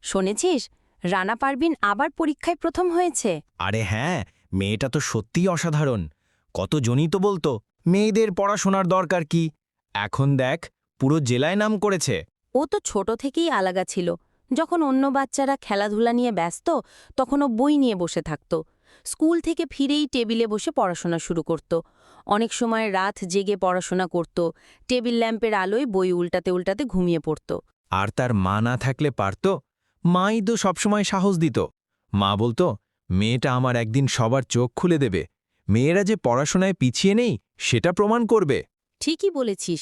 শুনেছিস রানা পারভিন আবার পরীক্ষায় প্রথম হয়েছে? আরে হ্যাঁ, মেয়েটা তো সত্যিই অসাধারণ। কতজনই তো বলতো মেয়েদের পড়াশোনার দরকার কি। এখন দেখ, পুরো জেলায় নাম করেছে। ও তো ছোট থেকেই আলাদা ছিল। যখন অন্য বাচ্চারা খেলাধুলা নিয়ে ব্যস্ত তখন ও বই নিয়ে বসে থাকত। স্কুল থেকে ফিরেই টেবিলে বসে পড়াশোনা শুরু করত। অনেক সময় রাত জেগে পড়াশোনা করত। টেবিল ল্যাম্পের আলোয় বই উল্টাতে উল্টাতে ঘুমিয়ে পড়ত। আর তার মা না থাকলে পারত? মাই তো সবসময় সাহস দিত। মা বলতো, মেয়েটা আমার একদিন সবার চোখ খুলে দেবে। মেয়েরা যে পড়াশোনায় পিছিয়ে নেই সেটা প্রমাণ করবে। ঠিকই বলেছিস।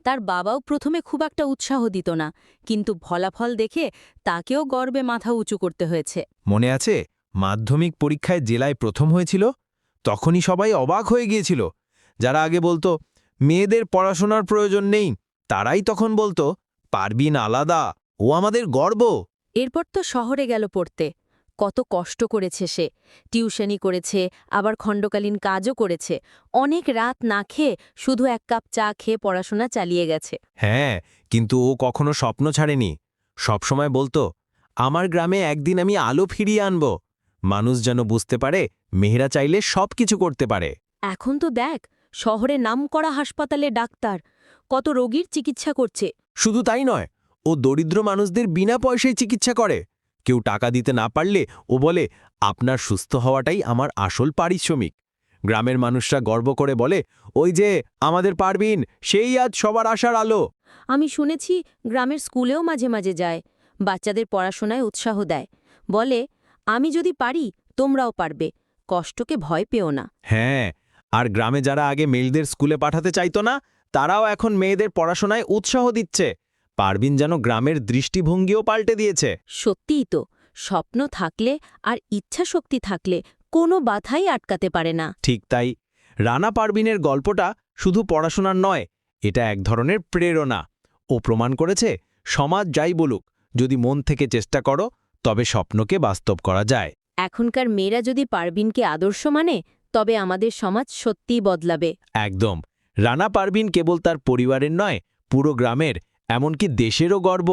তার বাবাও প্রথমে খুব একটা উৎসাহ দিত না, কিন্তু ফলাফল দেখে তাকেও গর্বে মাথা উঁচু করতে হয়েছে। মনে আছে মাধ্যমিক পরীক্ষায় জেলায় প্রথম হয়েছিল? তখনই সবাই অবাক হয়ে গিয়েছিল। যারা আগে বলতো মেয়েদের পড়াশোনার প্রয়োজন নেই, তারাই তখন বলতো পারবিন আলাদা, ও আমাদের গর্ব। এরপর তো শহরে গেল পড়তে। কত কষ্ট করেছে সে। টিউশনি করেছে, আবার খণ্ডকালীন কাজও করেছে। অনেক রাত না খেয়ে শুধু এক কাপ চা খেয়ে পড়াশোনা চালিয়ে গেছে। হ্যাঁ, কিন্তু ও কখনো স্বপ্ন ছাড়েনি। সবসময় বলতো, আমার গ্রামে একদিন আমি আলো ফিরিয়ে আনব। মানুষ যেন বুঝতে পারে মেয়েরা চাইলে সবকিছু করতে পারে। এখন তো দেখ, শহরে নামকরা হাসপাতালে ডাক্তার কত রোগীর চিকিৎসা করছে। শুধু তাই নয়, ও দরিদ্র মানুষদের বিনা পয়সায় চিকিৎসা করে। কেউ টাকা দিতে না পারলে ও বলে, আপনার সুস্থ হওয়াটাই আমার আসল পারিশ্রমিক। গ্রামের মানুষরা গর্ব করে বলে, ওই যে আমাদের পারবিন, সেই আজ সবার আশার আলো। আমি শুনেছি গ্রামের স্কুলেও মাঝে মাঝে যায়, বাচ্চাদের পড়াশোনায় উৎসাহ দেয়। বলে, আমি যদি পারি তোমরাও পারবে, কষ্টকে ভয় পেও না। হ্যাঁ, আর গ্রামে যারা আগে মেয়েদের স্কুলে পাঠাতে চাইতো না, তারাও এখন মেয়েদের পড়াশোনায় উৎসাহ দিচ্ছে। পারবিন যেন গ্রামের দৃষ্টিভঙ্গিও পাল্টে দিয়েছে। সত্যিই তো, স্বপ্ন থাকলে আর ইচ্ছা শক্তি থাকলে কোনো বাধাই আটকাতে পারে না। ঠিক তাই, রানা পারবিনের গল্পটা শুধু পড়াশোনার নয়, এটা এক ধরনের প্রেরণা। ও প্রমাণ করেছে সমাজ যাই বলুক, যদি মন থেকে চেষ্টা করো তবে স্বপ্নকে বাস্তব করা যায়। এখনকার মেয়েরা যদি পারবিনকে আদর্শ মানে, তবে আমাদের সমাজ সত্যিই বদলাবে। একদম। রানা পারবিন কেবল তার পরিবারের নয়, পুরো গ্রামের, এমনকি দেশেরও গর্ব।